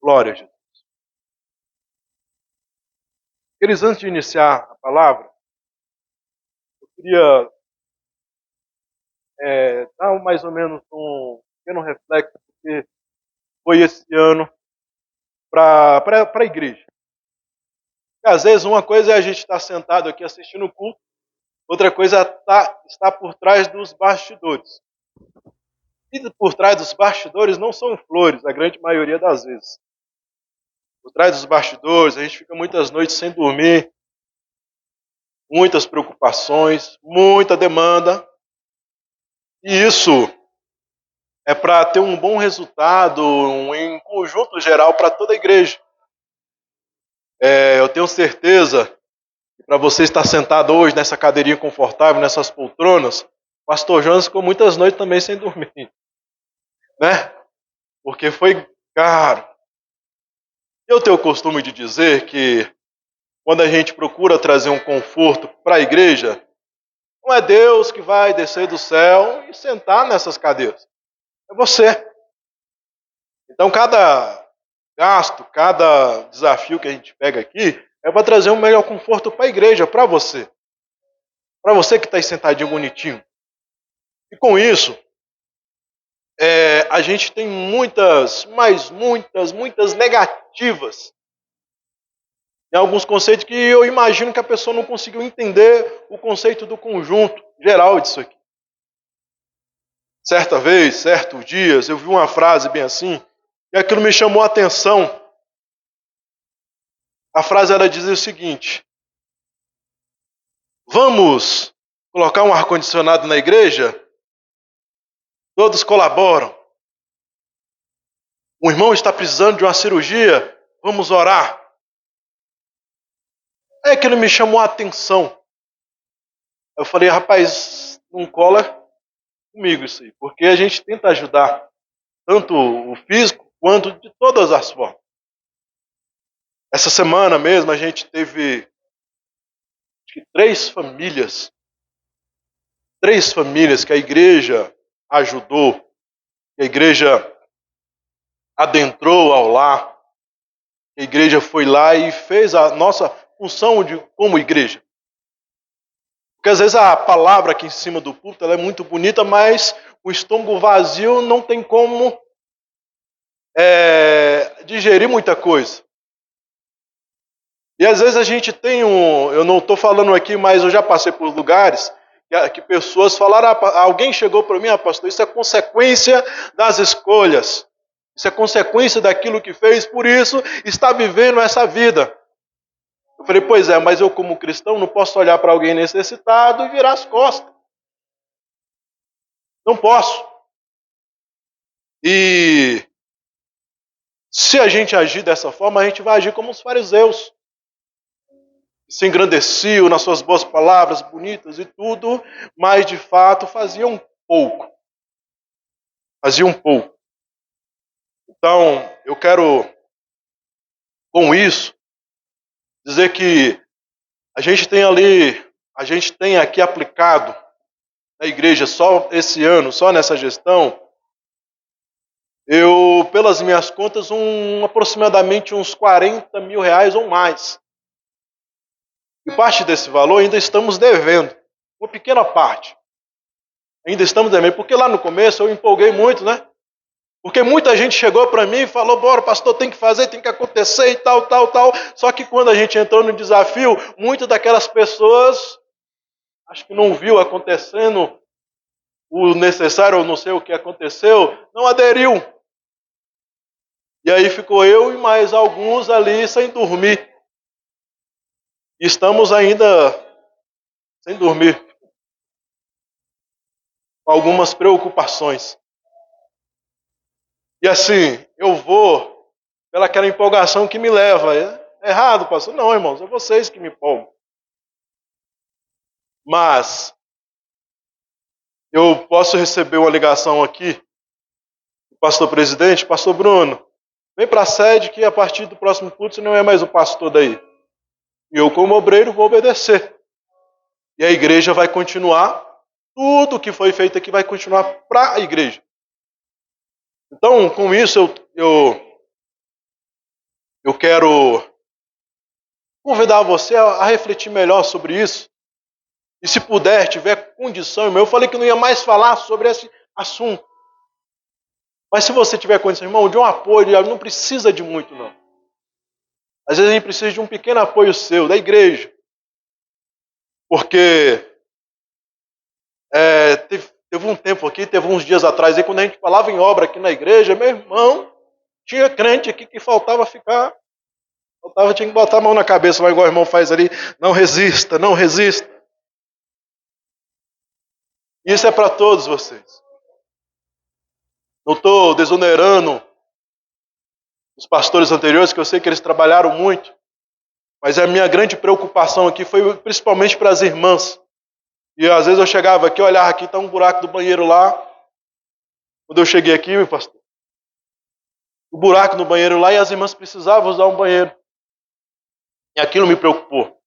Glória a Jesus. Queridos, antes de iniciar a palavra, eu queria dar mais ou menos um pequeno reflexo que foi esse ano para a igreja. E, às vezes uma coisa é a gente estar sentado aqui assistindo o culto, outra coisa é estar por trás dos bastidores. E por trás dos bastidores não são flores, a grande maioria das vezes. Por trás dos bastidores a gente fica muitas noites sem dormir, muitas preocupações, muita demanda. E isso é para ter um bom resultado em conjunto geral para toda a igreja. Eu tenho certeza que para você estar sentado hoje nessa cadeirinha confortável, nessas poltronas, o pastor Jonas ficou muitas noites também sem dormir, né? Porque foi caro. Eu tenho o costume de dizer que quando a gente procura trazer um conforto para a igreja, não é Deus que vai descer do céu e sentar nessas cadeiras. É você. Então, cada gasto, cada desafio que a gente pega aqui é para trazer um melhor conforto para a igreja, para você. Para você que está aí sentadinho bonitinho. E com isso, a gente tem muitas negativas. Tem alguns conceitos que eu imagino que a pessoa não conseguiu entender o conceito do conjunto geral disso aqui. Certa vez, certos dias, eu vi uma frase bem assim, e aquilo me chamou a atenção. A frase ela dizia o seguinte: vamos colocar um ar-condicionado na igreja? Todos colaboram. O irmão está precisando de uma cirurgia? Vamos orar. É aquilo me chamou a atenção. Eu falei, rapaz, não cola comigo isso aí, porque a gente tenta ajudar tanto o físico quanto de todas as formas. Essa semana mesmo a gente teve acho que 3 famílias que a igreja ajudou, que a igreja adentrou ao lar, a igreja foi lá e fez a nossa função como igreja. Porque às vezes a palavra aqui em cima do púlpito ela é muito bonita, mas o estômago vazio não tem como digerir muita coisa. E às vezes a gente tem eu não estou falando aqui, mas eu já passei por lugares que pessoas falaram, alguém chegou para mim, pastor, isso é consequência das escolhas. Isso é consequência daquilo que fez, por isso está vivendo essa vida. Eu falei, pois é, mas eu como cristão não posso olhar para alguém necessitado e virar as costas. Não posso. E se a gente agir dessa forma, a gente vai agir como os fariseus. Se engrandeciam nas suas boas palavras, bonitas e tudo, mas de fato faziam pouco. Faziam pouco. Então, eu quero, com isso, dizer que a gente tem aqui aplicado na igreja só esse ano, só nessa gestão, pelas minhas contas, aproximadamente uns 40 mil reais ou mais. E parte desse valor ainda estamos devendo, uma pequena parte. Ainda estamos devendo, porque lá no começo eu empolguei muito, né? Porque muita gente chegou para mim e falou, bora, pastor, tem que fazer, tem que acontecer e tal. Só que quando a gente entrou no desafio, muitas daquelas pessoas, acho que não viu acontecendo o necessário, ou não sei o que aconteceu, não aderiu. E aí ficou eu e mais alguns ali sem dormir. E estamos ainda sem dormir. Com algumas preocupações. E assim, eu vou pelaquela empolgação que me leva. É errado, pastor? Não, irmãos, é vocês que me empolgam. Mas eu posso receber uma ligação aqui do pastor presidente, pastor Bruno, vem para a sede que a partir do próximo culto você não é mais o pastor daí. E eu, como obreiro, vou obedecer. E a igreja vai continuar, tudo que foi feito aqui vai continuar para a igreja. Então, com isso, eu eu quero convidar você a refletir melhor sobre isso. E se puder, tiver condição, irmão, eu falei que não ia mais falar sobre esse assunto. Mas se você tiver condição, irmão, de um apoio, não precisa de muito, não. Às vezes a gente precisa de um pequeno apoio seu, da igreja. Porque teve um tempo aqui, teve uns dias atrás, aí, quando a gente falava em obra aqui na igreja, meu irmão, tinha crente aqui que faltava ficar. Tinha que botar a mão na cabeça, lá igual o irmão faz ali. Não resista, não resista. Isso é para todos vocês. Não estou desonerando os pastores anteriores, que eu sei que eles trabalharam muito. Mas a minha grande preocupação aqui foi principalmente para as irmãs. E às vezes eu chegava aqui, olhava aqui, está um buraco do banheiro lá. Quando eu cheguei aqui, meu pastor, o buraco no banheiro lá, e as irmãs precisavam usar um banheiro. E aquilo me preocupou.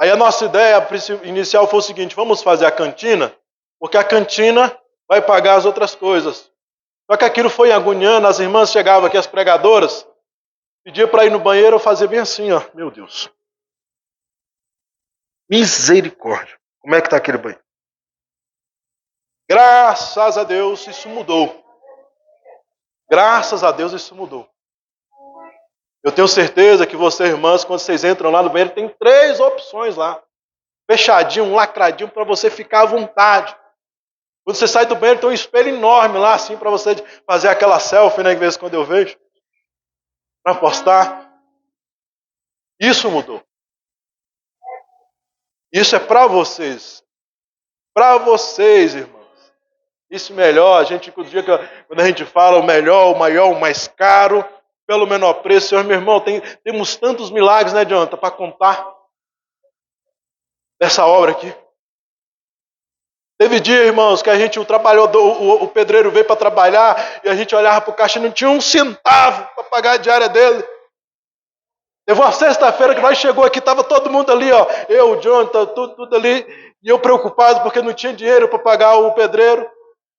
Aí a nossa ideia inicial foi o seguinte: vamos fazer a cantina, porque a cantina vai pagar as outras coisas. Só que aquilo foi agoniando, as irmãs chegavam aqui, as pregadoras, pedia para ir no banheiro, eu fazia bem assim, ó, meu Deus. Misericórdia. Como é que está aquele banheiro? Graças a Deus isso mudou. Graças a Deus isso mudou. Eu tenho certeza que vocês, irmãs, quando vocês entram lá no banheiro, tem 3 opções lá. Fechadinho, um lacradinho, para você ficar à vontade. Quando você sai do banheiro, tem um espelho enorme lá, assim, para você fazer aquela selfie, né, que de vez em quando eu vejo, para postar. Isso mudou. Isso é para vocês. Para vocês, irmãos. Isso melhor, quando a gente fala o melhor, o maior, o mais caro, pelo menor preço, Senhor, meu irmão, temos tantos milagres, né, Jonathan, para contar dessa obra aqui. Teve dia, irmãos, que a gente, o pedreiro veio para trabalhar e a gente olhava para o caixa e não tinha um centavo para pagar a diária dele. Teve uma sexta-feira que nós chegou aqui, estava todo mundo ali, ó, eu, o Jonathan, tudo ali, e eu preocupado porque não tinha dinheiro para pagar o pedreiro.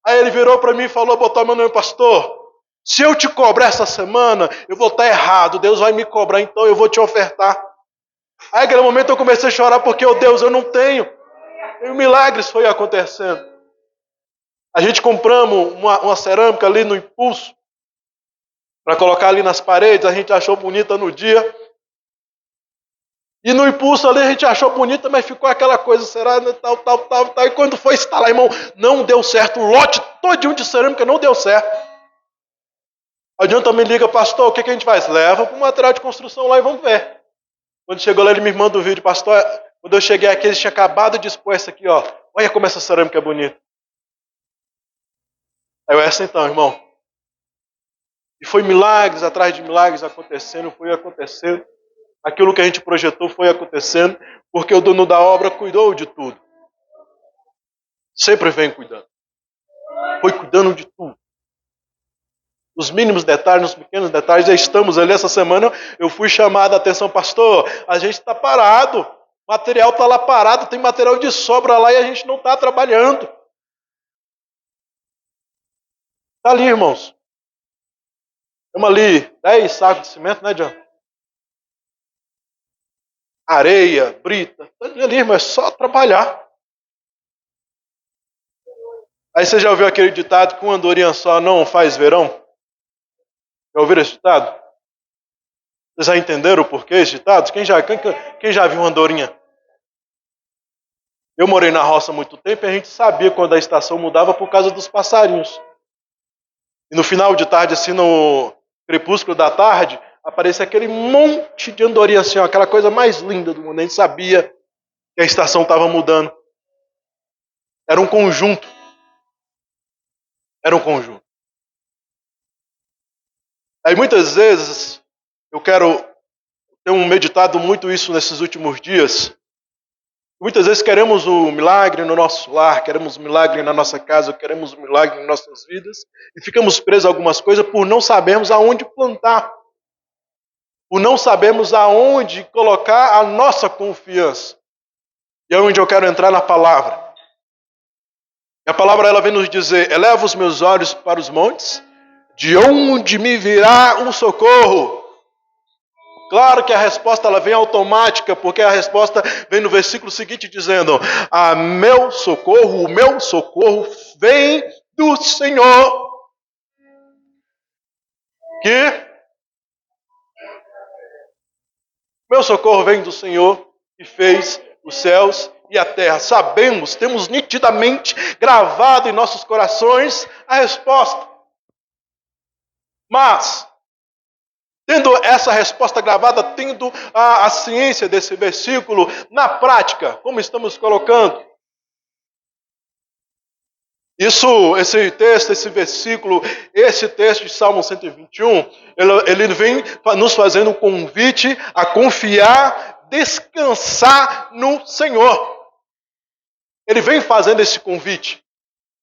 Aí ele virou para mim e falou, botou a mão no meu: pastor, se eu te cobrar essa semana, eu vou estar errado, Deus vai me cobrar, então eu vou te ofertar. Aí naquele momento eu comecei a chorar porque, Deus, eu não tenho. E milagres foi acontecendo. A gente compramos uma cerâmica ali no Impulso, para colocar ali nas paredes, a gente achou bonita no dia. E no Impulso ali a gente achou bonita, mas ficou aquela coisa, será, tal. E quando foi instalar, irmão, não deu certo. O lote todinho de cerâmica não deu certo. A John também liga, pastor, o que a gente faz? Leva para o material de construção lá e vamos ver. Quando chegou lá, ele me manda o vídeo, pastor, quando eu cheguei aqui, eles tinham acabado de expor essa aqui, ó. Olha como essa cerâmica é bonita. Aí eu, essa então, irmão. E foi milagres atrás de milagres acontecendo, foi acontecendo. Aquilo que a gente projetou foi acontecendo, porque o dono da obra cuidou de tudo. Sempre vem cuidando. Foi cuidando de tudo. Nos mínimos detalhes, nos pequenos detalhes. Já estamos ali essa semana, eu fui chamado a atenção, pastor, a gente está parado. O material está lá parado, tem material de sobra lá e a gente não está trabalhando. Está ali, irmãos. Temos ali 10 sacos de cimento, né, John? Areia, brita. Está ali, irmão, é só trabalhar. Aí você já ouviu aquele ditado que uma andorinha só não faz verão? Já ouviram esse ditado? Vocês já entenderam o porquê esse ditado? Quem já viu uma andorinha? Eu morei na roça há muito tempo e a gente sabia quando a estação mudava por causa dos passarinhos. E no final de tarde, assim, no crepúsculo da tarde, aparecia aquele monte de andorinha assim, ó, aquela coisa mais linda do mundo. A gente sabia que a estação estava mudando. Era um conjunto. Era um conjunto. Aí muitas vezes, eu tenho meditado muito isso nesses últimos dias. Muitas vezes queremos um milagre no nosso lar, queremos um milagre na nossa casa, queremos um milagre em nossas vidas, e ficamos presos a algumas coisas por não sabermos aonde plantar, por não sabermos aonde colocar a nossa confiança. E é onde eu quero entrar na palavra. E a palavra ela vem nos dizer: eleva os meus olhos para os montes, de onde me virá um socorro? Claro que a resposta ela vem automática, porque a resposta vem no versículo seguinte dizendo: o meu socorro vem do Senhor, meu socorro vem do Senhor, que fez os céus e a terra. Sabemos, temos nitidamente gravado em nossos corações a resposta. Mas, tendo essa resposta gravada, tendo a ciência desse versículo, na prática, como estamos colocando? Esse texto, esse versículo, esse texto de Salmo 121, ele vem nos fazendo um convite a confiar, descansar no Senhor. Ele vem fazendo esse convite.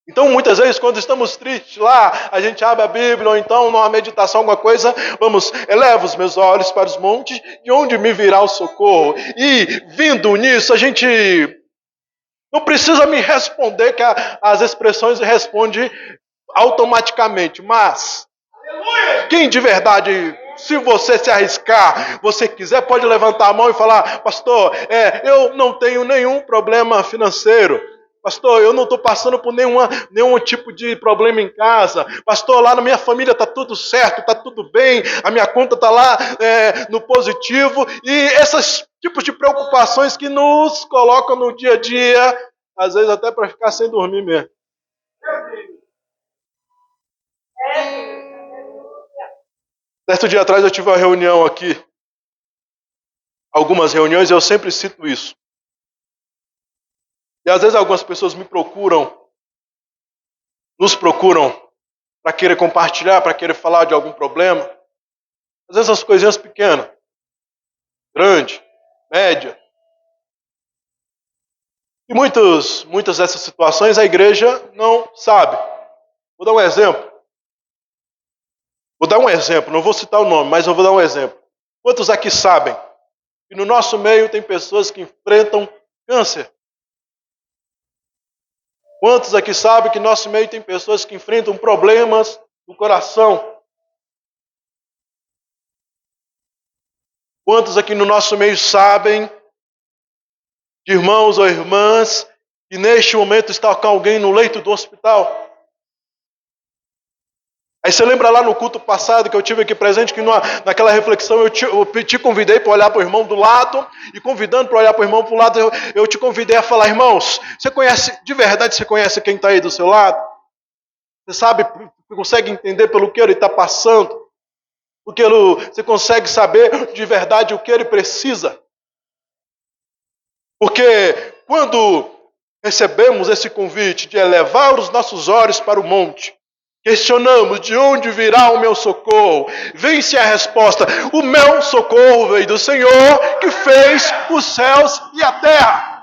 Então, muitas vezes, quando estamos tristes lá, a gente abre a Bíblia, ou então, numa meditação, alguma coisa, eleva os meus olhos para os montes, de onde me virá o socorro. E, vindo nisso, a gente não precisa me responder, que as expressões respondem automaticamente. Mas, quem de verdade, se você se arriscar, você quiser, pode levantar a mão e falar: pastor, eu não tenho nenhum problema financeiro. Pastor, eu não estou passando por nenhum tipo de problema em casa. Pastor, lá na minha família está tudo certo, está tudo bem. A minha conta está lá no positivo. E esses tipos de preocupações que nos colocam no dia a dia, às vezes até para ficar sem dormir mesmo. Certo dia atrás eu tive uma reunião aqui. Algumas reuniões, eu sempre cito isso. E às vezes algumas pessoas nos procuram para querer compartilhar, para querer falar de algum problema. Às vezes as coisinhas pequenas, grande, média. E muitas dessas situações a igreja não sabe. Vou dar um exemplo, não vou citar o nome, mas eu vou dar um exemplo. Quantos aqui sabem que no nosso meio tem pessoas que enfrentam câncer? Quantos aqui sabem que no nosso meio tem pessoas que enfrentam problemas no coração? Quantos aqui no nosso meio sabem de irmãos ou irmãs que neste momento está com alguém no leito do hospital? Aí você lembra lá no culto passado que eu tive aqui presente, que naquela reflexão eu te convidei para olhar para o irmão do lado, e convidando para olhar para o irmão do lado, eu te convidei a falar: irmãos, de verdade você conhece quem está aí do seu lado? Você sabe, consegue entender pelo que ele está passando? Porque você consegue saber de verdade o que ele precisa? Porque quando recebemos esse convite de elevar os nossos olhos para o monte, questionamos: de onde virá o meu socorro? Vem-se a resposta: o meu socorro veio do Senhor, que fez os céus e a terra.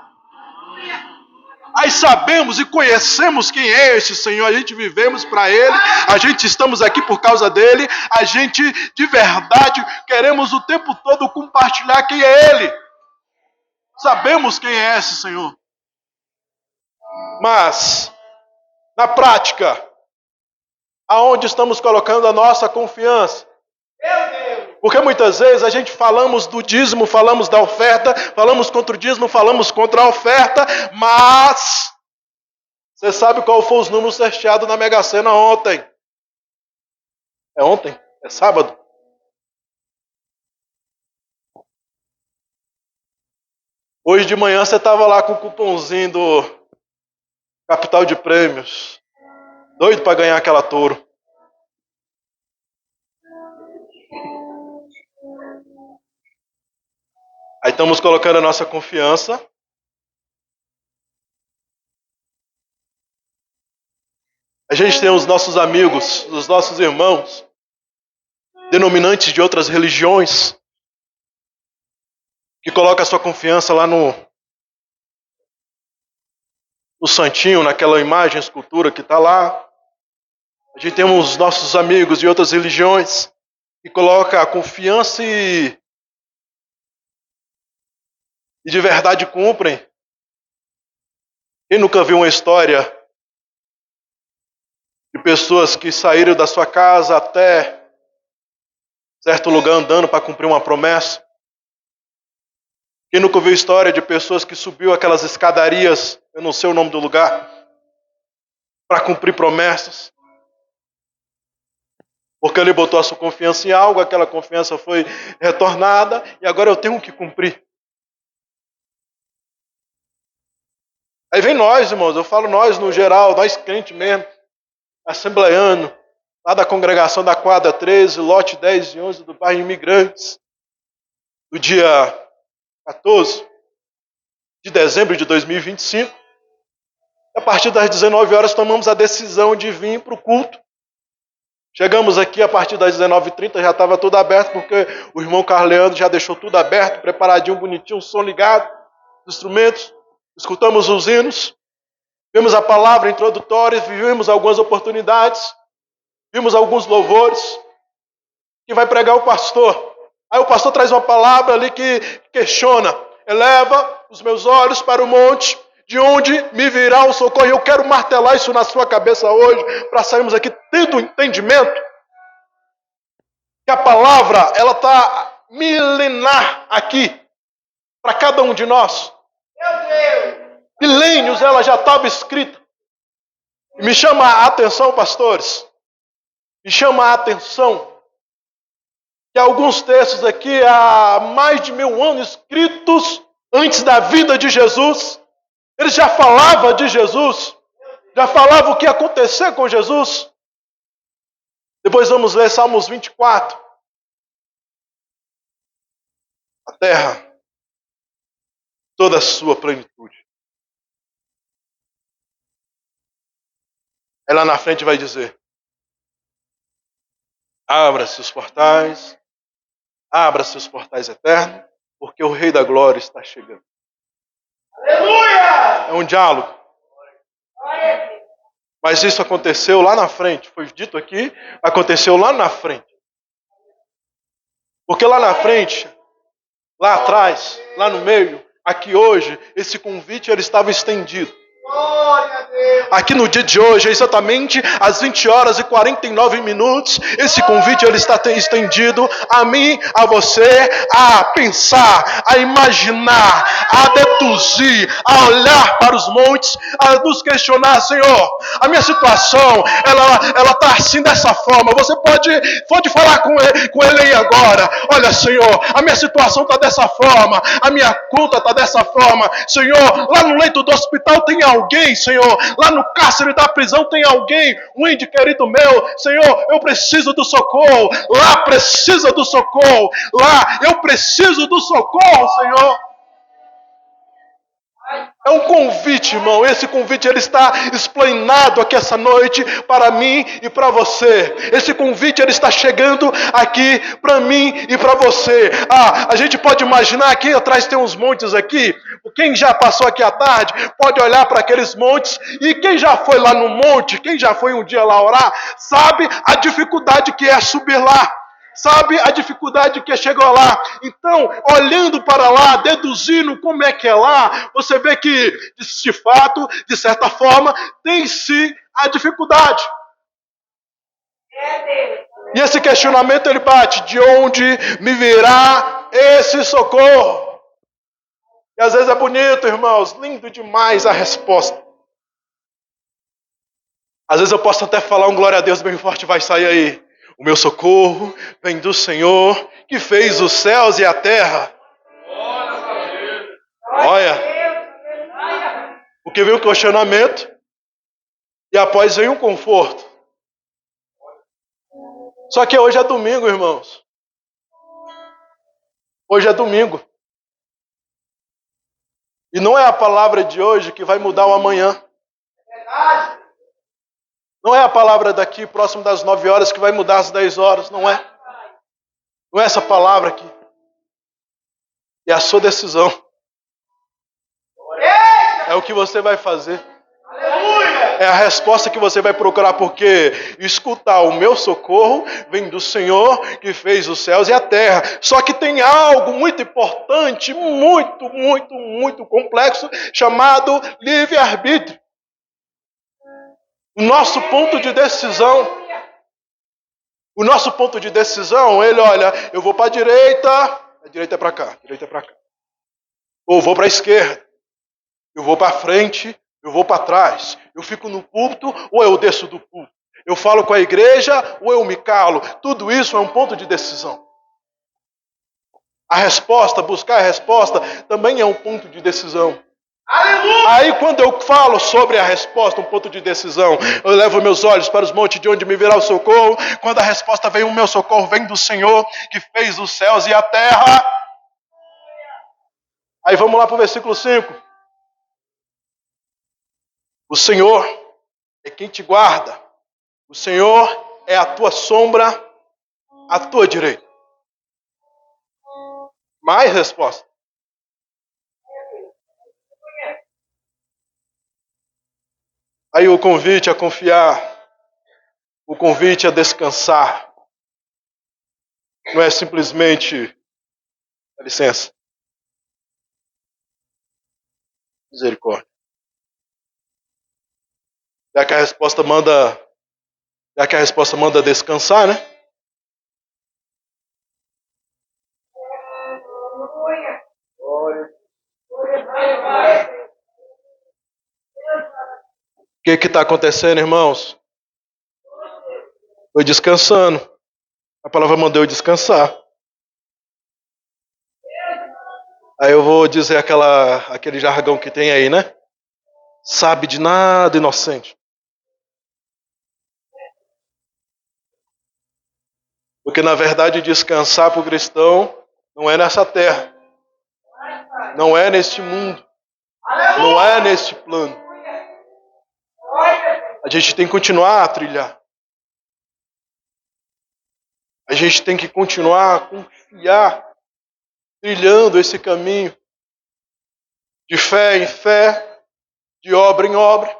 Aí sabemos e conhecemos quem é esse Senhor, a gente vivemos para Ele, a gente estamos aqui por causa dEle, a gente de verdade queremos o tempo todo compartilhar quem é Ele. Sabemos quem é esse Senhor. Mas, na prática, aonde estamos colocando a nossa confiança? Porque muitas vezes a gente falamos do dízimo, falamos da oferta, falamos contra o dízimo, falamos contra a oferta, mas você sabe qual foi os números sorteados na Mega Sena ontem? É ontem? É sábado? Hoje de manhã você estava lá com o cupomzinho do Capital de Prêmios, doido para ganhar aquela touro. Aí estamos colocando a nossa confiança. A gente tem os nossos amigos, os nossos irmãos, denominantes de outras religiões, que colocam a sua confiança lá no santinho, naquela imagem, escultura que está lá. A gente tem os nossos amigos de outras religiões, que colocam a confiança e de verdade cumprem. Quem nunca viu uma história de pessoas que saíram da sua casa até certo lugar andando para cumprir uma promessa. Quem nunca ouviu história de pessoas que subiu aquelas escadarias, eu não sei o nome do lugar, para cumprir promessas? Porque ele botou a sua confiança em algo, aquela confiança foi retornada e agora eu tenho que cumprir. Aí vem nós, irmãos, eu falo nós no geral, nós crentes mesmo, assembleano, lá da congregação da quadra 13, lote 10 e 11 do bairro Imigrantes, do dia 14 de dezembro de 2025. A partir das 19 horas tomamos a decisão de vir para o culto. Chegamos aqui a partir das 19h30, já estava tudo aberto, porque o irmão Carleandro já deixou tudo aberto, preparadinho, bonitinho, o som ligado, os instrumentos. Escutamos os hinos, vimos a palavra introdutória, vivemos algumas oportunidades, vimos alguns louvores, que vai pregar o pastor. Aí o pastor traz uma palavra ali que questiona, eleva os meus olhos para o monte, de onde me virá o socorro. E eu quero martelar isso na sua cabeça hoje, para sairmos aqui tendo entendimento que a palavra, ela está milenar aqui, para cada um de nós. Meu Deus! Milênios ela já estava escrita. E me chama a atenção, pastores, me chama a atenção que alguns textos aqui, há mais de 1000 anos, escritos antes da vida de Jesus, ele já falava de Jesus, já falava o que ia acontecer com Jesus. Depois vamos ler Salmos 24. A terra, toda a sua plenitude. Aí lá na frente vai dizer: abra-se os portais eternos, porque o Rei da Glória está chegando. Aleluia! É um diálogo. Mas isso aconteceu lá na frente. Foi dito aqui, aconteceu lá na frente. Porque lá na frente, lá atrás, lá no meio, aqui hoje, esse convite ele estava estendido. Aqui no dia de hoje, exatamente às 20h49, esse convite ele está estendido a mim, a você, a pensar, a imaginar, a deduzir, a olhar para os montes, a nos questionar: Senhor, a minha situação, ela está assim dessa forma. Você pode falar com ele aí agora. Olha, Senhor, a minha situação está dessa forma, a minha conta está dessa forma. Senhor, lá no leito do hospital tem alguém, Senhor, lá no cárcere da prisão tem alguém, um ente querido meu, Senhor, eu preciso do socorro, lá precisa do socorro, lá eu preciso do socorro, Senhor. É um convite, irmão. Esse convite ele está explanado aqui essa noite para mim e para você. Esse convite ele está chegando aqui para mim e para você. A gente pode imaginar aqui atrás tem uns montes aqui. Quem já passou aqui à tarde pode olhar para aqueles montes, e quem já foi lá no monte, quem já foi um dia lá orar, sabe a dificuldde que é subir lá. Sabe a dificuldade que é chegar lá. Então, olhando para lá, deduzindo como é que é lá, você vê que, de fato, de certa forma, tem-se a dificuldade. E esse questionamento, ele bate: de onde me virá esse socorro? E às vezes é bonito, irmãos, lindo demais a resposta. Às vezes eu posso até falar um glória a Deus bem forte, vai sair aí: o meu socorro vem do Senhor, que fez os céus e a terra. Olha, porque vem o questionamento e após vem o conforto. Só que hoje é domingo, irmãos. Hoje é domingo. E não é a palavra de hoje que vai mudar o amanhã. Não é a palavra daqui, próximo das 9 horas, que vai mudar às 10 horas. Não é. Não é essa palavra aqui. É a sua decisão. É o que você vai fazer. É a resposta que você vai procurar, porque escutar: o meu socorro vem do Senhor que fez os céus e a terra. Só que tem algo muito importante, muito complexo, chamado livre-arbítrio. O nosso ponto de decisão. O nosso ponto de decisão, ele olha, eu vou para a direita é para cá, a direita é para cá. Ou vou para a esquerda, eu vou para frente, eu vou para trás. Eu fico no púlpito ou eu desço do púlpito. Eu falo com a igreja ou eu me calo. Tudo isso é um ponto de decisão. A resposta, buscar a resposta, também é um ponto de decisão. Aleluia! Aí quando eu falo sobre a resposta, um ponto de decisão, eu levo meus olhos para os montes de onde me virá o socorro. Quando a resposta vem, o meu socorro vem do Senhor, que fez os céus e a terra. Aí vamos lá para o versículo 5. O Senhor é quem te guarda. O Senhor é a tua sombra, à tua direita. Mais resposta. Aí o convite a confiar, o convite a descansar, não é simplesmente, dá licença, misericórdia. Já que a resposta manda descansar, né? O que está acontecendo, irmãos? Estou descansando. A palavra mandou eu descansar. Aí eu vou dizer aquele jargão que tem aí, né? Sabe de nada, inocente. Porque na verdade descansar para o cristão não é nessa terra. Não é neste mundo. Não é neste plano. A gente tem que continuar a trilhar. A gente tem que continuar a confiar, trilhando esse caminho de fé em fé, de obra em obra.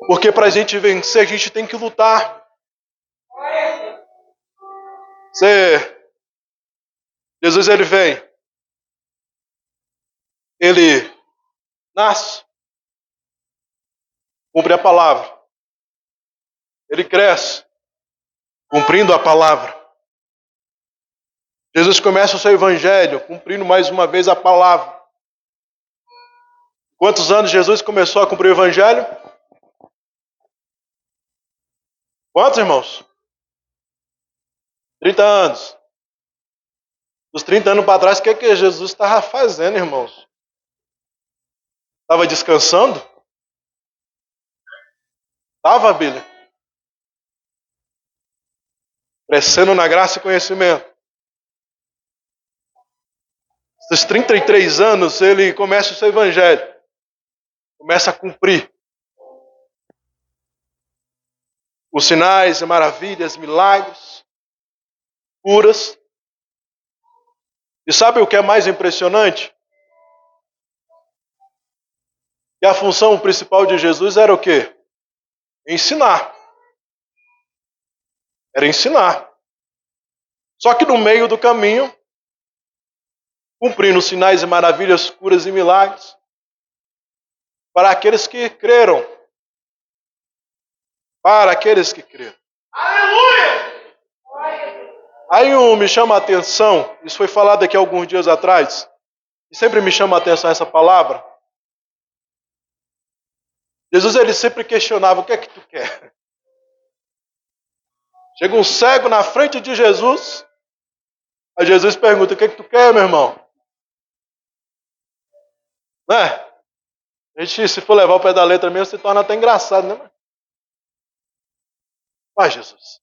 Porque para a gente vencer, a gente tem que lutar. Jesus, ele vem. Ele nasce. Cumpre a palavra. Ele cresce. Cumprindo a palavra. Jesus começa o seu evangelho, cumprindo mais uma vez a palavra. Quantos anos Jesus começou a cumprir o evangelho? Quantos, irmãos? 30 anos. Dos 30 anos para trás, o que Jesus estava fazendo, irmãos? Estava descansando? Estava, Bíblia? Crescendo na graça e conhecimento. Esses 33 anos, ele começa o seu evangelho. Começa a cumprir os sinais, maravilhas, milagres, curas. E sabe o que é mais impressionante? Que a função principal de Jesus era o quê? Ensinar. Era ensinar. Só que no meio do caminho, cumprindo sinais e maravilhas, curas e milagres, para aqueles que creram. Para aqueles que creram. Aleluia! Aí me chama a atenção, isso foi falado aqui alguns dias atrás, e sempre me chama a atenção essa palavra. Jesus, ele sempre questionava, o que é que tu quer? Chega um cego na frente de Jesus, aí Jesus pergunta, o que é que tu quer, meu irmão? Né? A gente, se for levar o pé da letra mesmo, se torna até engraçado, né? Vai, Jesus.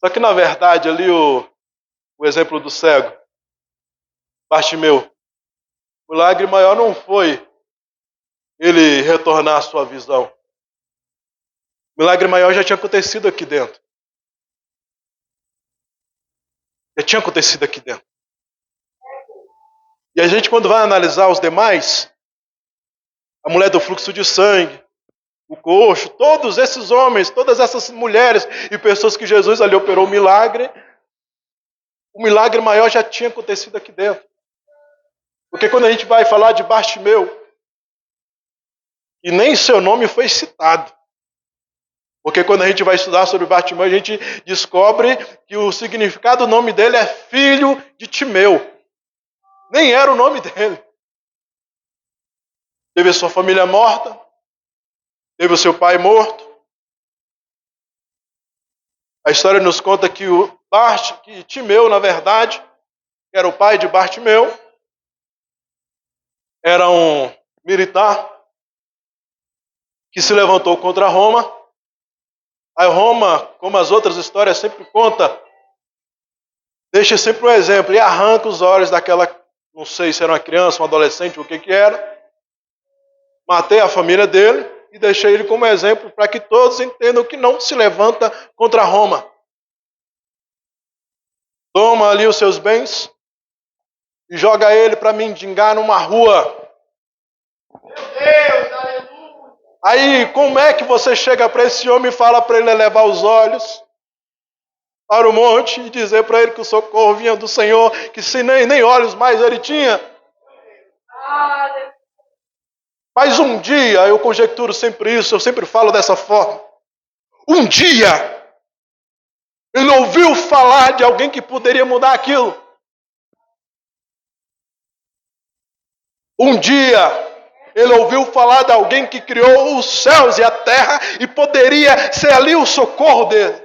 Só que na verdade ali o exemplo do cego, Bartimeu, o milagre maior não foi ele retornar à sua visão. O milagre maior já tinha acontecido aqui dentro. Já tinha acontecido aqui dentro. E a gente, quando vai analisar os demais, a mulher do fluxo de sangue, o coxo, todos esses homens, todas essas mulheres e pessoas que Jesus ali operou o milagre maior já tinha acontecido aqui dentro. Porque quando a gente vai falar de Bartimeu, E nem seu nome foi citado. Porque quando a gente vai estudar sobre Bartimeu, a gente descobre que o significado do nome dele é filho de Timeu. Nem era o nome dele. Teve a sua família morta, teve o seu pai morto. A história nos conta que que Timeu, na verdade, que era o pai de Bartimeu, era um militar que se levantou contra Roma. A Roma, como as outras histórias sempre conta, deixa sempre um exemplo e arranca os olhos daquela, não sei se era uma criança, um adolescente, o que era. Matei a família dele e deixei ele como exemplo para que todos entendam que não se levanta contra Roma. Toma ali os seus bens e joga ele para mendigar numa rua. Meu Deus, aleluia! Aí, como é que você chega para esse homem e fala para ele elevar os olhos para o monte e dizer para ele que o socorro vinha do Senhor, que se nem olhos mais ele tinha? Mas um dia, eu conjecturo sempre isso, eu sempre falo dessa forma. Um dia, ele ouviu falar de alguém que poderia mudar aquilo. Um dia, ele ouviu falar de alguém que criou os céus e a terra e poderia ser ali o socorro dele.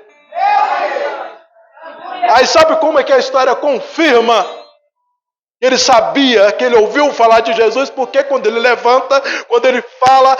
Aí sabe como é que a história confirma? Ele sabia que ele ouviu falar de Jesus, porque quando ele levanta, quando ele fala,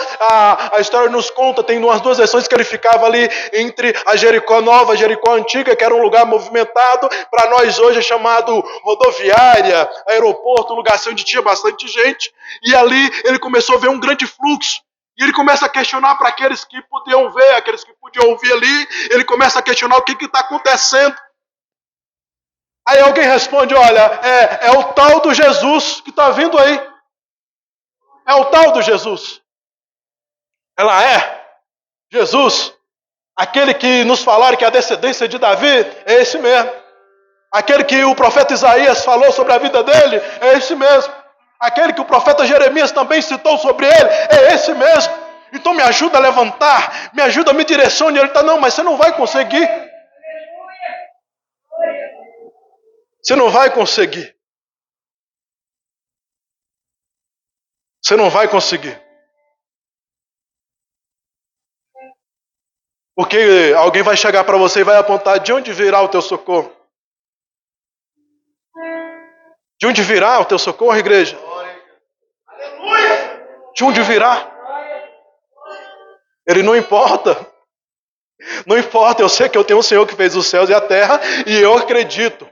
a história nos conta, tem umas duas versões que ele ficava ali entre a Jericó Nova e a Jericó Antiga, que era um lugar movimentado, para nós hoje é chamado rodoviária, aeroporto, um lugar assim onde tinha bastante gente, e ali ele começou a ver um grande fluxo. E ele começa a questionar para aqueles que podiam ver, aqueles que podiam ouvir ali, ele começa a questionar o que está acontecendo. Aí alguém responde, olha, é o tal do Jesus que está vindo aí. É o tal do Jesus. Ela é Jesus. Aquele que nos falaram que é a descendência de Davi, é esse mesmo. Aquele que o profeta Isaías falou sobre a vida dele, é esse mesmo. Aquele que o profeta Jeremias também citou sobre ele, é esse mesmo. Então me ajuda a levantar, me ajuda, me direcione. E ele está, não, mas você não vai conseguir. Você não vai conseguir. Você não vai conseguir. Porque alguém vai chegar para você e vai apontar de onde virá o teu socorro. De onde virá o teu socorro, igreja? De onde virá? Ele não importa. Não importa, eu sei que eu tenho um Senhor que fez os céus e a terra e eu acredito.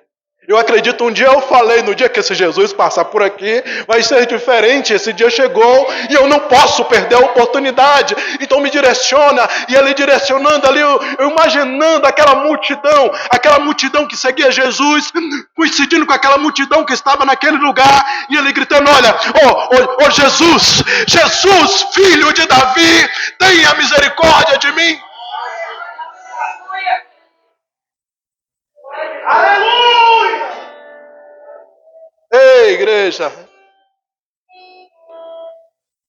Eu acredito, um dia eu falei, no dia que esse Jesus passar por aqui, vai ser diferente. Esse dia chegou e eu não posso perder a oportunidade. Então me direciona. E ele direcionando ali, eu imaginando aquela multidão que seguia Jesus, coincidindo com aquela multidão que estava naquele lugar. E ele gritando, olha, oh Jesus, Jesus, filho de Davi, tenha misericórdia de mim. Aleluia! Ei, igreja!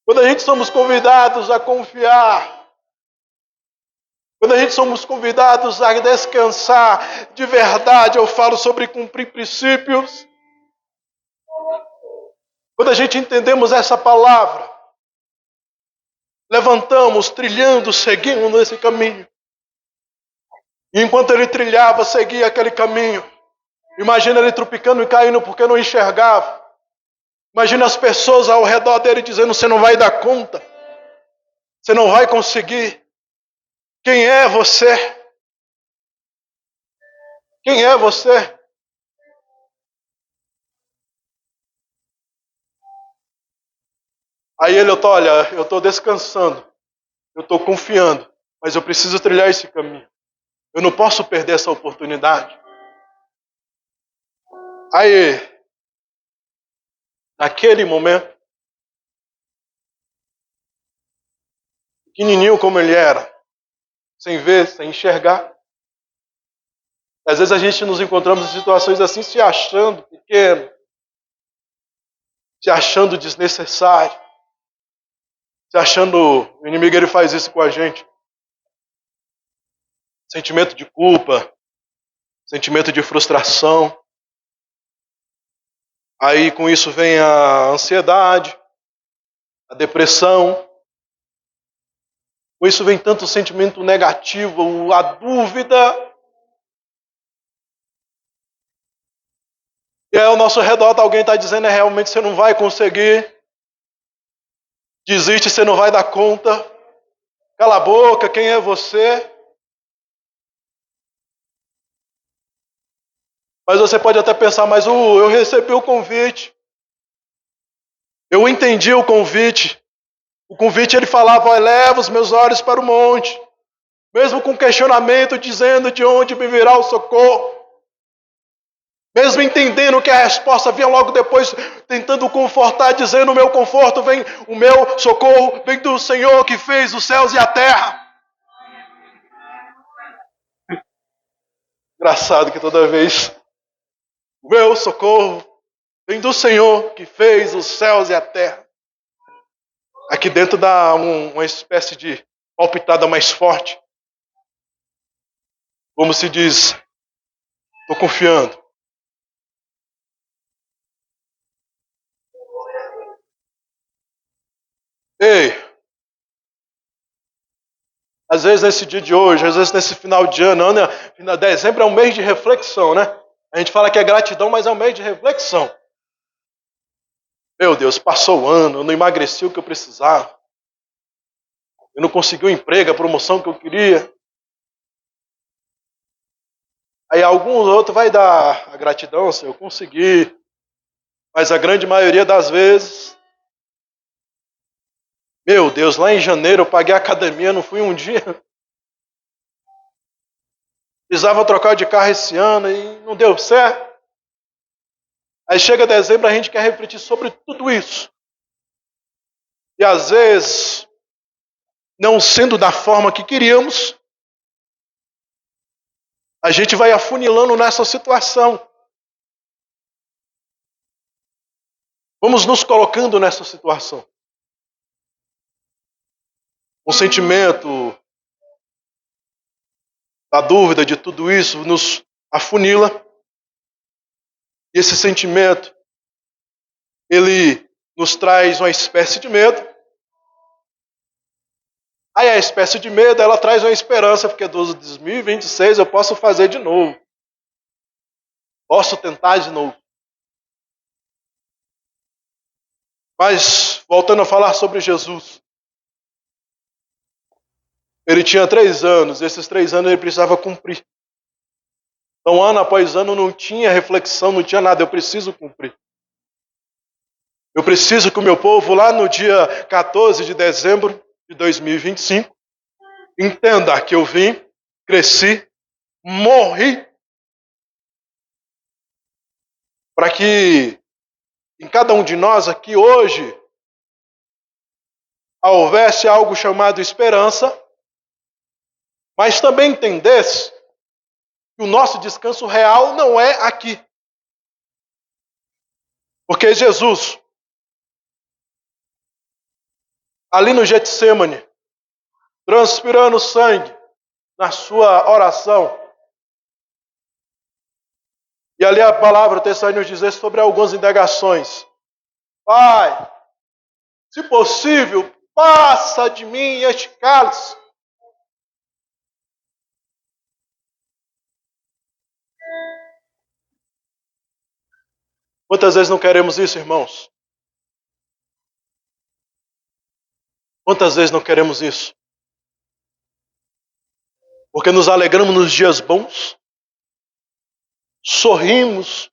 Quando a gente somos convidados a confiar, quando a gente somos convidados a descansar, de verdade eu falo sobre cumprir princípios. Quando a gente entendemos essa palavra, levantamos, trilhando, seguindo nesse caminho. E enquanto ele trilhava, seguia aquele caminho. Imagina ele tropicando e caindo porque não enxergava. Imagina as pessoas ao redor dele dizendo, você não vai dar conta. Você não vai conseguir. Quem é você? Quem é você? Aí ele, olha, eu estou descansando. Eu estou confiando. Mas eu preciso trilhar esse caminho. Eu não posso perder essa oportunidade. Aí, naquele momento, pequenininho como ele era, sem ver, sem enxergar, às vezes a gente nos encontramos em situações assim, se achando pequeno, se achando desnecessário. Se achando, o inimigo ele faz isso com a gente. Sentimento de culpa, sentimento de frustração. Aí com isso vem a ansiedade, a depressão. Com isso vem tanto sentimento negativo, a dúvida. E aí ao nosso redor alguém está dizendo realmente você não vai conseguir. Desiste, você não vai dar conta. Cala a boca, quem é você? Mas você pode até pensar, mas eu recebi o convite. Eu entendi o convite. O convite ele falava, eleva os meus olhos para o monte. Mesmo com questionamento, dizendo de onde me virá o socorro. Mesmo entendendo que a resposta vinha logo depois, tentando confortar, dizendo o meu conforto vem, o meu socorro vem do Senhor que fez os céus e a terra. Engraçado que toda vez o meu socorro vem do Senhor que fez os céus e a terra. Aqui dentro dá uma espécie de palpitada mais forte. Como se diz, estou confiando. Ei, às vezes nesse dia de hoje, às vezes nesse final de ano, dezembro é um mês de reflexão, né? A gente fala que é gratidão, mas é um mês de reflexão. Meu Deus, passou o ano, eu não emagreci o que eu precisava. Eu não consegui o emprego, a promoção que eu queria. Aí algum outro vai dar a gratidão, se eu consegui. Mas a grande maioria das vezes, meu Deus, lá em janeiro eu paguei a academia, não fui um dia. Precisava trocar de carro esse ano e não deu certo. Aí chega dezembro, a gente quer refletir sobre tudo isso. E às vezes, não sendo da forma que queríamos, a gente vai afunilando nessa situação. Vamos nos colocando nessa situação. O sentimento da dúvida de tudo isso nos afunila. E esse sentimento, ele nos traz uma espécie de medo. Aí a espécie de medo, ela traz uma esperança, porque 2026 eu posso fazer de novo. Posso tentar de novo. Mas, voltando a falar sobre Jesus. Ele tinha 3 anos, esses 3 anos ele precisava cumprir. Então, ano após ano, não tinha reflexão, não tinha nada, eu preciso cumprir. Eu preciso que o meu povo, lá no dia 14 de dezembro de 2025, entenda que eu vim, cresci, morri, para que em cada um de nós aqui hoje houvesse algo chamado esperança, mas também entendesse que o nosso descanso real não é aqui. Porque Jesus, ali no Getsemane, transpirando sangue na sua oração, e ali a palavra, o texto vai nos dizer sobre algumas indagações. Pai, se possível, passa de mim este cálice. Quantas vezes não queremos isso, irmãos? Quantas vezes não queremos isso? Porque nos alegramos nos dias bons, sorrimos,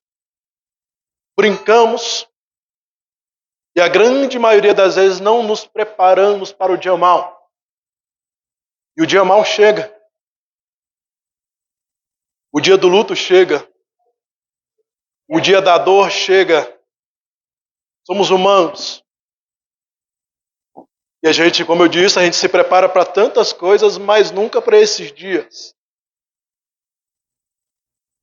brincamos, e a grande maioria das vezes não nos preparamos para o dia mau. E o dia mau chega. O dia do luto chega. O dia da dor chega. Somos humanos. E a gente, como eu disse, a gente se prepara para tantas coisas, mas nunca para esses dias.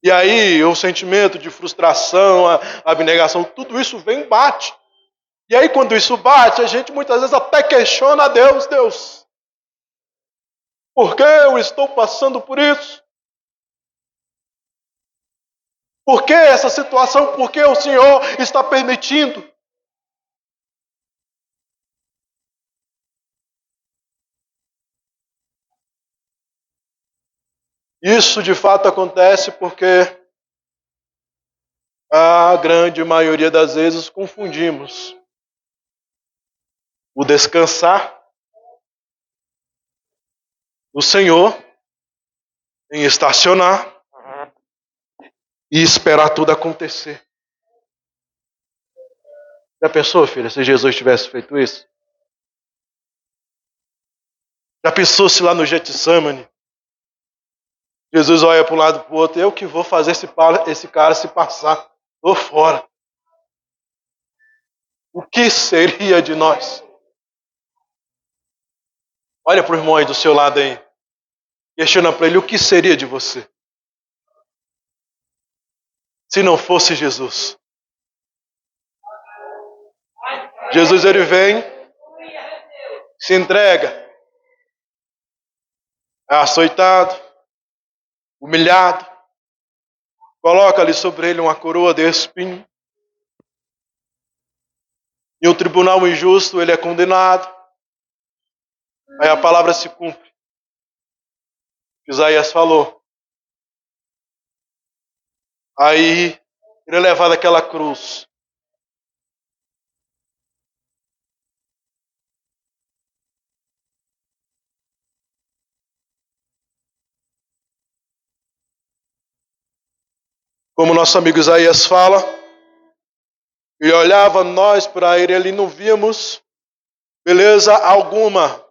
E aí o sentimento de frustração, a abnegação, tudo isso vem e bate. E aí quando isso bate, a gente muitas vezes até questiona a Deus. Deus, por que eu estou passando por isso? Por que essa situação? Por que o Senhor está permitindo? Isso de fato acontece porque a grande maioria das vezes confundimos o descansar no Senhor em estacionar e esperar tudo acontecer. Já pensou, filha, se Jesus tivesse feito isso? Já pensou se lá no Getsemane Jesus olha para um lado e para o outro, eu que vou fazer esse cara se passar, estou fora. O que seria de nós? Olha para o irmão aí do seu lado aí, questiona para ele, o que seria de você? Se não fosse Jesus. Jesus, ele vem, se entrega, é açoitado, humilhado, coloca ali sobre ele uma coroa de espinho. Em um tribunal injusto, ele é condenado. Aí a palavra se cumpre. Isaías falou. Aí ele é levado àquela cruz. Como nosso amigo Isaías fala, ele olhava nós para ele, ele não víamos beleza alguma.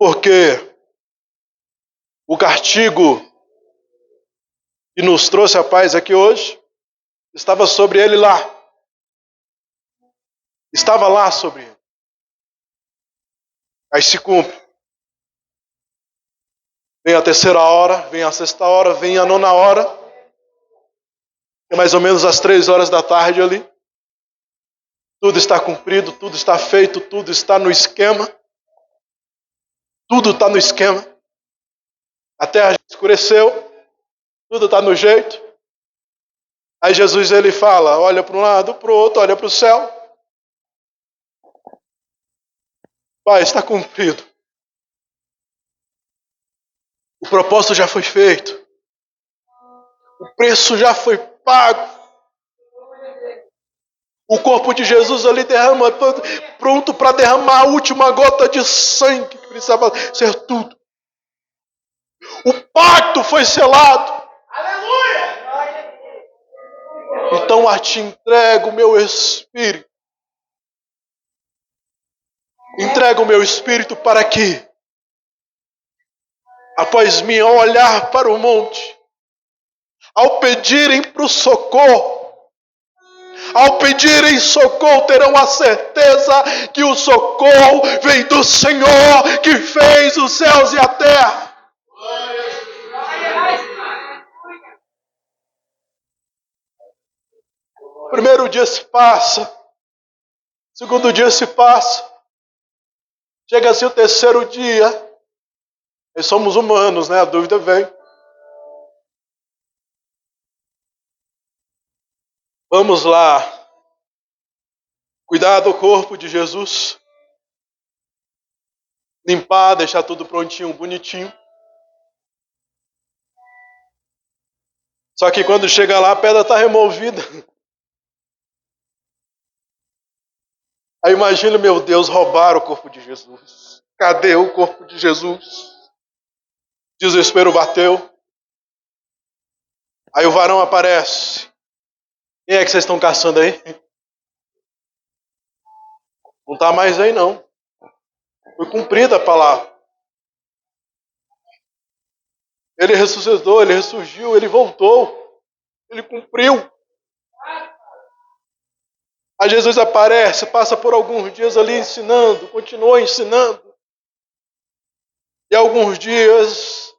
Porque o castigo que nos trouxe a paz aqui hoje estava sobre ele lá. Estava lá sobre ele. Aí se cumpre. Vem a terceira hora, vem a sexta hora, vem a nona hora. É mais ou menos às 3 horas da tarde ali. Tudo está cumprido, tudo está feito, tudo está no esquema. Tudo está no esquema. A terra já escureceu, tudo está no jeito. Aí Jesus ele fala, olha para um lado, para o outro, olha para o céu. Pai, está cumprido. O propósito já foi feito. O preço já foi pago. O corpo de Jesus ali pronto para derramar a última gota de sangue que precisava ser tudo. O pacto foi selado. Aleluia! Então a ti entrego o meu espírito. Entrego o meu espírito para que, após mim, ao olhar para o monte, ao pedirem para o socorro, ao pedirem socorro, terão a certeza que o socorro vem do Senhor que fez os céus e a terra. O primeiro dia se passa, o segundo dia se passa, chega-se o terceiro dia, nós somos humanos, né? A dúvida vem. Vamos lá, cuidar do corpo de Jesus, limpar, deixar tudo prontinho, bonitinho. Só que quando chega lá, a pedra está removida. Aí imagina, meu Deus, roubar o corpo de Jesus. Cadê o corpo de Jesus? Desespero bateu. Aí o varão aparece. Quem é que vocês estão caçando aí? Não está mais aí não. Foi cumprida a palavra. Ele ressuscitou, ele ressurgiu, ele voltou. Ele cumpriu. Aí Jesus aparece, passa por alguns dias ali ensinando, continua ensinando. E alguns dias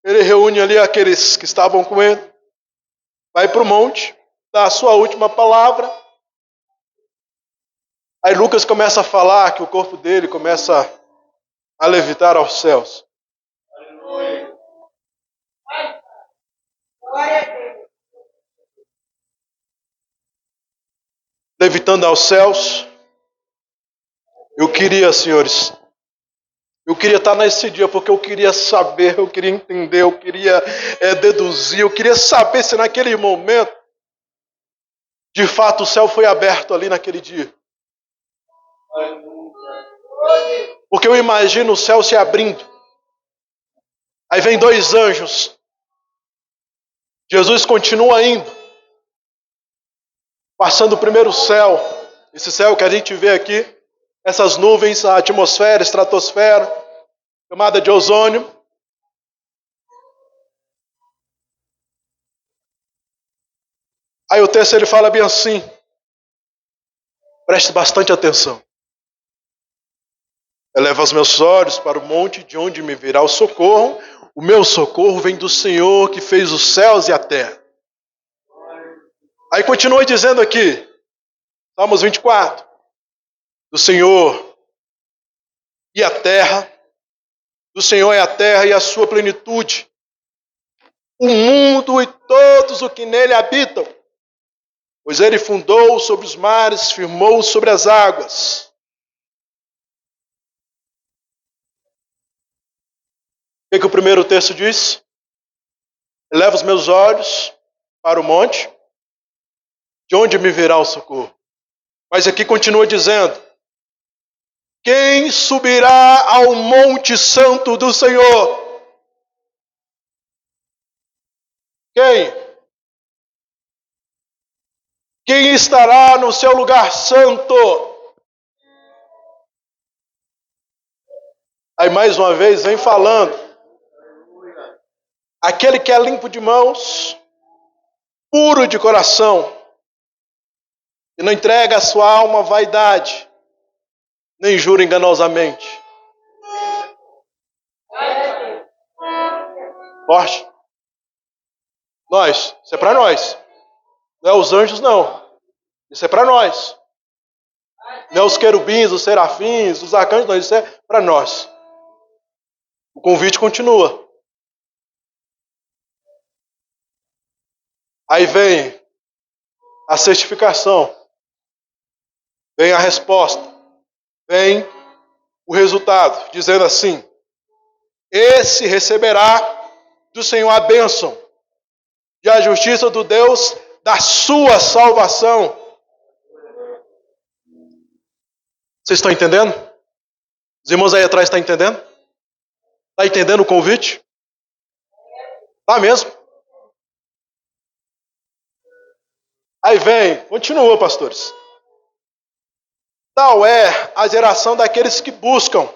ele reúne ali aqueles que estavam com ele. Vai para o monte, dá a sua última palavra. Aí Lucas começa a falar que o corpo dele começa a levitar aos céus. Levitando aos céus. Eu queria, senhores, eu queria estar nesse dia, porque eu queria saber, eu queria entender, eu queria deduzir, eu queria saber se naquele momento, de fato, o céu foi aberto ali naquele dia. Porque eu imagino o céu se abrindo. Aí vem dois anjos. Jesus continua indo, passando o primeiro céu. Esse céu que a gente vê aqui, essas nuvens, a atmosfera, a estratosfera, camada de ozônio. Aí o texto ele fala bem assim, preste bastante atenção. Eleva os meus olhos para o monte de onde me virá o socorro. O meu socorro vem do Senhor que fez os céus e a terra. Aí continua dizendo aqui, Salmos 24. Do Senhor e a terra, do Senhor é a terra e a sua plenitude, o mundo e todos os que nele habitam. Pois ele fundou sobre os mares, firmou sobre as águas. O que o primeiro texto diz? Eleva os meus olhos para o monte, de onde me virá o socorro. Mas aqui continua dizendo, quem subirá ao monte santo do Senhor? Quem? Quem estará no seu lugar santo? Aí mais uma vez vem falando, aquele que é limpo de mãos, puro de coração, e não entrega a sua alma à vaidade, nem jura enganosamente. Forte. Nós, isso é para nós. Não é os anjos, não. Isso é para nós. Não é os querubins, os serafins, os arcanjos, não. Isso é para nós. O convite continua. Aí vem a certificação. Vem a resposta. Vem o resultado, dizendo assim, esse receberá do Senhor a bênção e a justiça do Deus da sua salvação. Vocês estão entendendo? Os irmãos aí atrás estão entendendo? Está entendendo o convite? Está mesmo? Aí vem, continua, pastores. Tal é a geração daqueles que buscam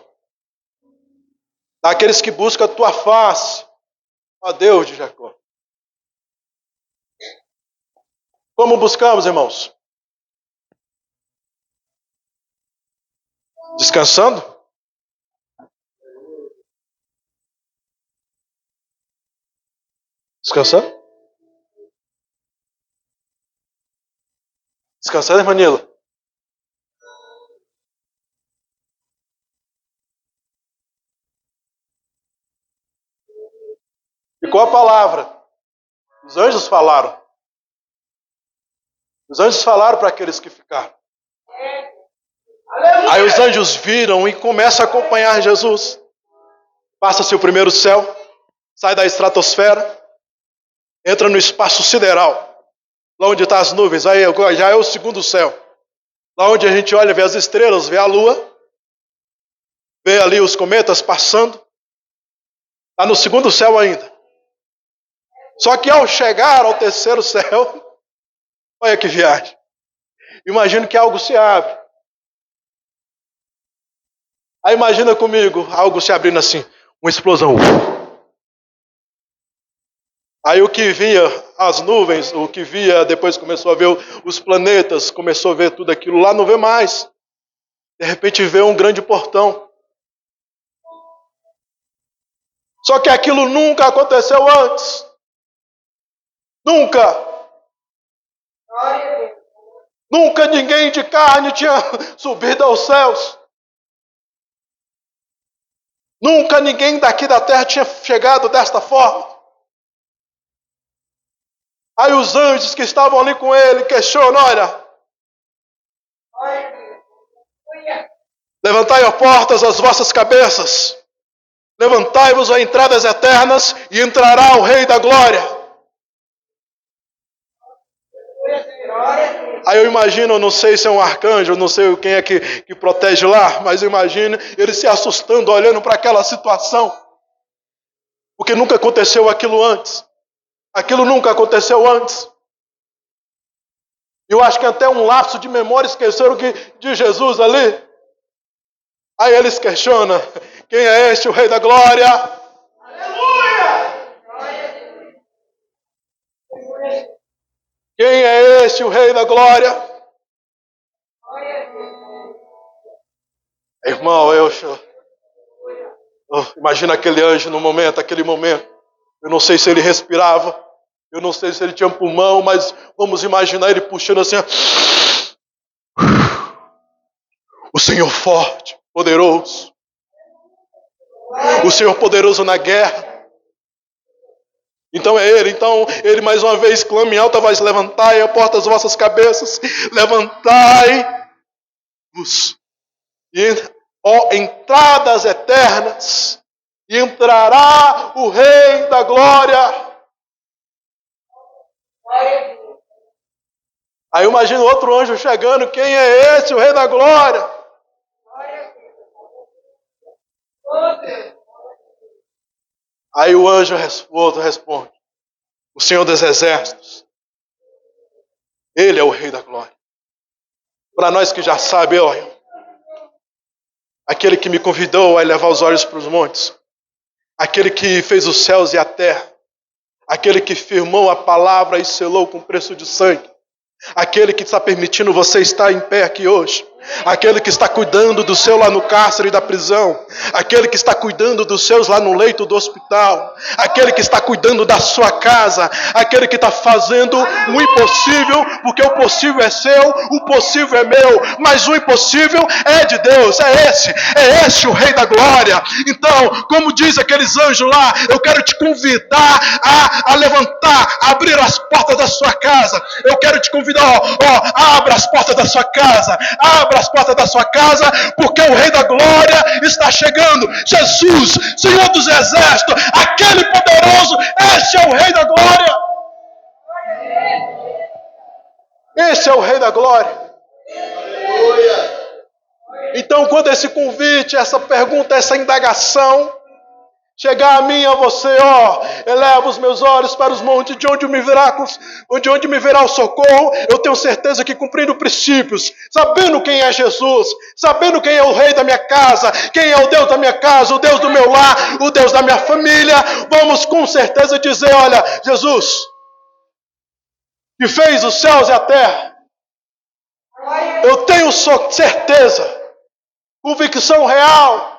a tua face, ó Deus de Jacó. Como buscamos, irmãos? Descansando? Descansando? Descansando, irmã Nila? Ficou a palavra. Os anjos falaram. Os anjos falaram para aqueles que ficaram. Aí os anjos viram e começam a acompanhar Jesus. Passa-se o primeiro céu, sai da estratosfera, entra no espaço sideral, lá onde estão as nuvens, aí já é o segundo céu. Lá onde a gente olha, vê as estrelas, vê a lua, vê ali os cometas passando. Está no segundo céu ainda. Só que ao chegar ao terceiro céu, olha que viagem. Imagino que algo se abre. Aí imagina comigo, algo se abrindo assim, uma explosão. Aí o que via as nuvens, o que via, depois começou a ver os planetas, começou a ver tudo aquilo lá, não vê mais. De repente vê um grande portão. Só que aquilo nunca aconteceu antes. Nunca. Nunca ninguém de carne tinha subido aos céus. Nunca ninguém daqui da terra tinha chegado desta forma. Aí os anjos que estavam ali com ele questionam, olha, levantai, ó portas, as vossas cabeças, levantai-vos, ó entradas eternas, e entrará o Rei da Glória. Aí eu imagino, eu não sei se é um arcanjo, eu não sei quem é que protege lá, mas eu imagino ele se assustando, olhando para aquela situação. Porque nunca aconteceu aquilo antes. Aquilo nunca aconteceu antes. Eu acho que até um lapso de memória esqueceram de Jesus ali. Aí eles questionam, quem é este, o Rei da Glória? Aleluia! Quem é este, o Rei da Glória? Irmão, imagina aquele anjo no momento, aquele momento. Eu não sei se ele respirava, eu não sei se ele tinha pulmão, mas vamos imaginar ele puxando assim. O Senhor forte, poderoso. O Senhor poderoso na guerra. Então é Ele. Então Ele mais uma vez clama em alta voz: levantai a porta das vossas cabeças, levantai-vos, e ó entradas eternas, e entrará o Rei da Glória. Aí imagina outro anjo chegando, quem é esse, o Rei da Glória? Aí o outro responde: o Senhor dos Exércitos, Ele é o Rei da Glória. Para nós que já sabem, olha, aquele que me convidou a elevar os olhos para os montes, aquele que fez os céus e a terra, aquele que firmou a palavra e selou com preço de sangue, aquele que está permitindo você estar em pé aqui hoje, aquele que está cuidando do seu lá no cárcere da prisão, aquele que está cuidando dos seus lá no leito do hospital, aquele que está cuidando da sua casa, aquele que está fazendo o impossível, porque o possível é seu, o possível é meu, mas o impossível é de Deus. É esse o Rei da Glória. Então, como diz aqueles anjos lá, eu quero te convidar a levantar, a abrir as portas da sua casa. Eu quero te convidar, abra as portas da sua casa, abra as portas da sua casa, porque o Rei da Glória está chegando. Jesus, Senhor dos Exércitos, aquele poderoso, esse é o Rei da Glória. Esse é o Rei da Glória. Então, quando esse convite, essa pergunta, essa indagação chegar a mim e a você, eleva os meus olhos para os montes, de onde me virá o socorro, eu tenho certeza que cumprindo princípios, sabendo quem é Jesus, sabendo quem é o Rei da minha casa, quem é o Deus da minha casa, o Deus do meu lar, o Deus da minha família, vamos com certeza dizer, olha, Jesus, que fez os céus e a terra, eu tenho certeza, convicção real,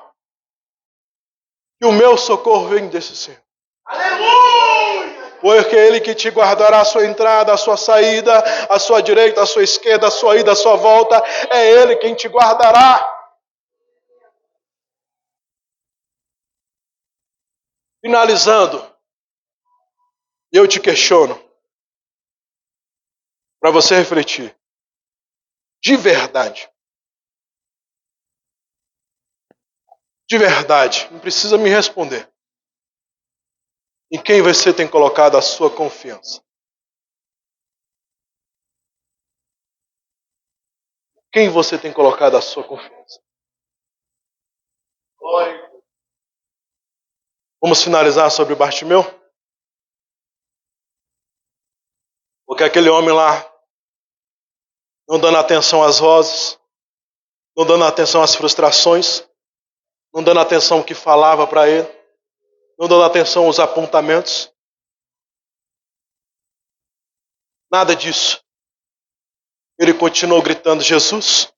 que o meu socorro vem desse Senhor. Aleluia! Porque é Ele que te guardará a sua entrada, a sua saída, a sua direita, a sua esquerda, a sua ida, a sua volta. É Ele quem te guardará. Finalizando, eu te questiono, para você refletir, de verdade, não precisa me responder. Em quem você tem colocado a sua confiança? Quem você tem colocado a sua confiança? Vamos finalizar sobre Bartimeu? Porque aquele homem lá, não dando atenção às vozes, não dando atenção às frustrações, não dando atenção ao que falava para ele, não dando atenção aos apontamentos. Nada disso. Ele continuou gritando: Jesus,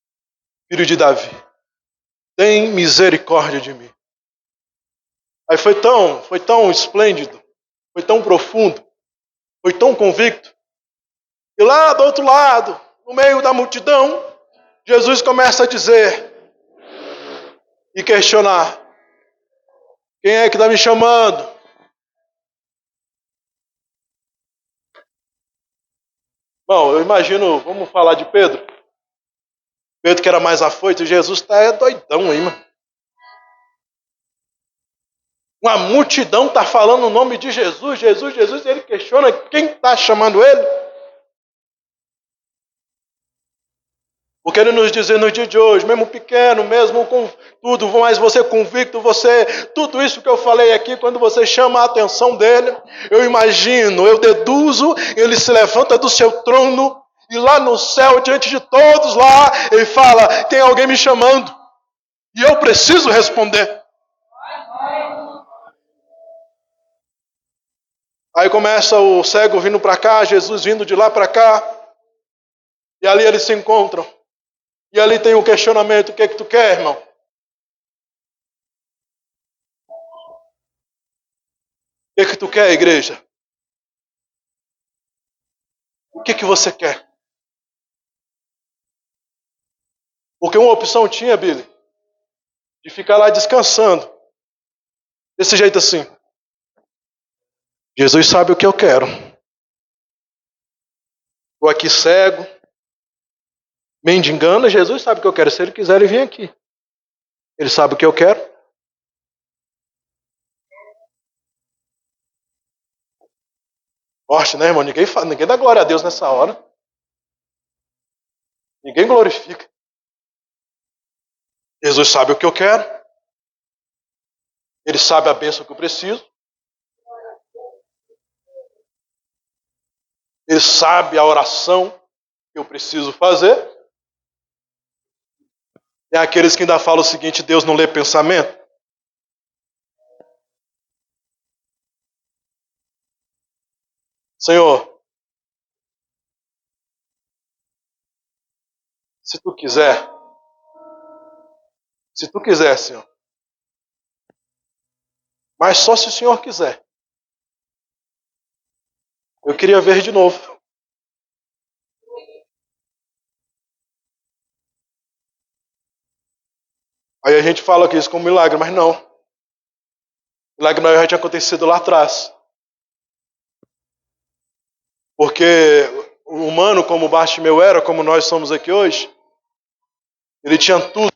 filho de Davi, tem misericórdia de mim. Aí foi tão esplêndido, foi tão profundo, foi tão convicto. E lá do outro lado, no meio da multidão, Jesus começa a dizer e questionar: quem é que está me chamando? Bom, eu imagino, vamos falar de Pedro. Pedro que era mais afoito, Jesus está doidão aí, mano. Uma multidão está falando o nome de Jesus, Jesus, Jesus, e ele questiona quem está chamando ele. Porque ele nos diz no dia de hoje, mesmo pequeno, mesmo com tudo, mas você convicto, tudo isso que eu falei aqui, quando você chama a atenção dele, eu imagino, eu deduzo, ele se levanta do seu trono e lá no céu, diante de todos lá, ele fala, tem alguém me chamando e eu preciso responder. Aí começa o cego vindo para cá, Jesus vindo de lá para cá, e ali eles se encontram. E ali tem um questionamento: o que é que tu quer, irmão? O que é que tu quer, igreja? O que é que você quer? Porque uma opção tinha, Billy, de ficar lá descansando. Desse jeito assim. Jesus sabe o que eu quero. Estou aqui cego, mendigando, Jesus sabe o que eu quero. Se ele quiser, ele vem aqui. Ele sabe o que eu quero. Forte, né, irmão? Ninguém dá glória a Deus nessa hora. Ninguém glorifica. Jesus sabe o que eu quero. Ele sabe a bênção que eu preciso. Ele sabe a oração que eu preciso fazer. Tem aqueles que ainda falam o seguinte: Deus não lê pensamento. Senhor, se tu quiser, Senhor, mas só se o Senhor quiser, eu queria ver de novo. Aí a gente fala que isso como milagre, mas não. O milagre não já tinha acontecido lá atrás. Porque o humano, como Bartimeu era, como nós somos aqui hoje, ele tinha tudo.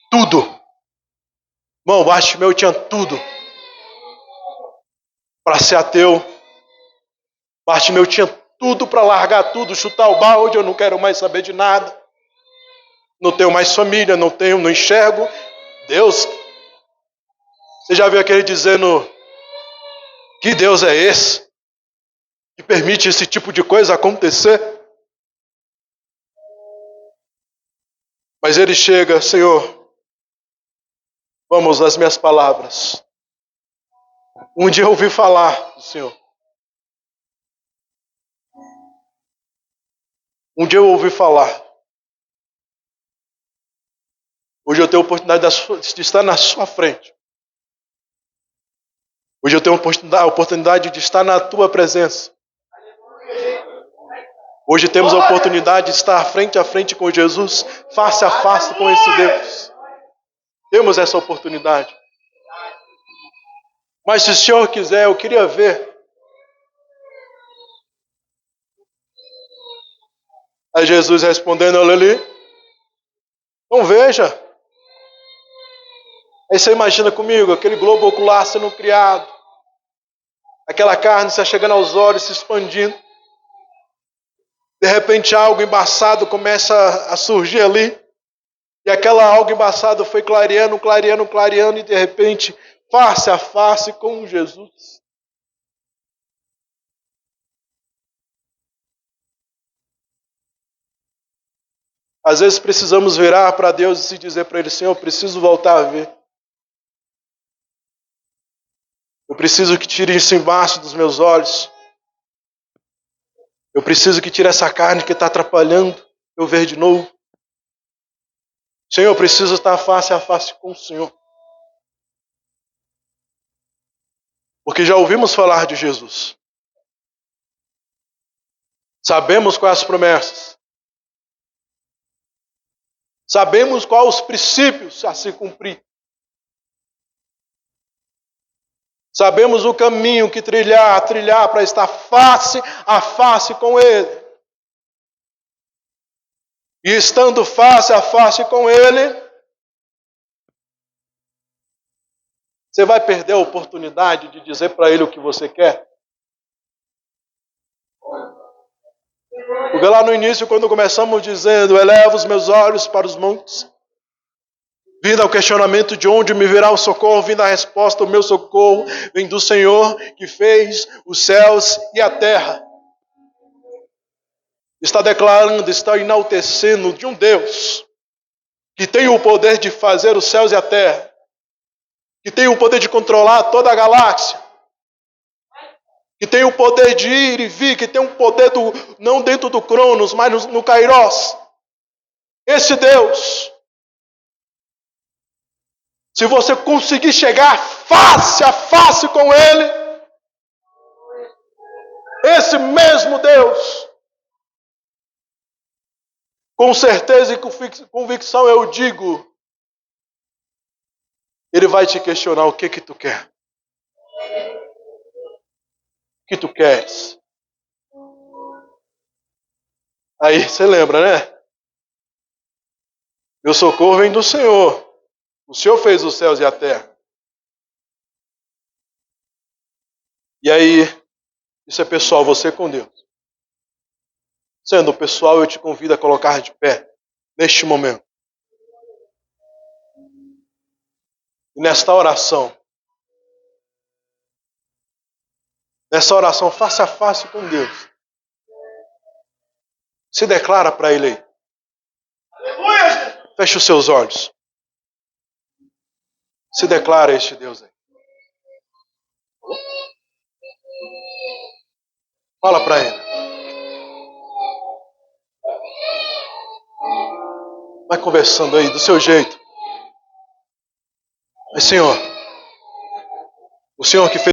Tudo. Irmão, Bartimeu tinha tudo para ser ateu. Bartimeu tinha tudo para largar tudo, chutar o balde, eu não quero mais saber de nada. Não tenho mais família, não enxergo. Deus, você já viu aquele dizendo: que Deus é esse que permite esse tipo de coisa acontecer? Mas ele chega: Senhor, vamos às minhas palavras. Um dia eu ouvi falar do Senhor. Um dia eu ouvi falar. Hoje eu tenho a oportunidade de estar na sua frente. Hoje eu tenho a oportunidade de estar na tua presença. Hoje temos a oportunidade de estar frente a frente com Jesus, face a face com esse Deus. Temos essa oportunidade. Mas se o Senhor quiser, eu queria ver. Aí Jesus respondendo: olha ali. Então veja. Aí você imagina comigo, aquele globo ocular sendo criado. Aquela carne se chegando aos olhos, se expandindo. De repente algo embaçado começa a surgir ali. E aquela algo embaçado foi clareando, clareando, clareando. E de repente, face a face com Jesus. Às vezes precisamos virar para Deus e se dizer para Ele: Senhor, eu preciso voltar a ver. Eu preciso que tire isso embaixo dos meus olhos. Eu preciso que tire essa carne que está atrapalhando eu ver de novo. Senhor, eu preciso estar face a face com o Senhor. Porque já ouvimos falar de Jesus. Sabemos quais as promessas. Sabemos quais os princípios a se cumprir. Sabemos o caminho que trilhar para estar face a face com Ele. E estando face a face com Ele, você vai perder a oportunidade de dizer para Ele o que você quer? Porque lá no início, quando começamos dizendo, eleva os meus olhos para os montes, vindo ao questionamento de onde me virá o socorro, vindo a resposta, o meu socorro vem do Senhor que fez os céus e a terra. Está declarando, está enaltecendo de um Deus que tem o poder de fazer os céus e a terra, que tem o poder de controlar toda a galáxia, que tem o poder de ir e vir, que tem um poder não dentro do Cronos, mas no Kairos. Esse Deus, se você conseguir chegar face a face com Ele, esse mesmo Deus, com certeza e com convicção eu digo, Ele vai te questionar o que tu quer. O que tu queres? Aí você lembra, né? Meu socorro vem do Senhor. O Senhor fez os céus e a terra. E aí, isso é pessoal, você com Deus. Sendo pessoal, eu te convido a colocar de pé neste momento. E nesta oração, face a face com Deus, se declara para Ele aí. Feche os seus olhos. Se declara a este Deus aí. Fala para Ele. Vai conversando aí do seu jeito. Mas Senhor, o Senhor que fez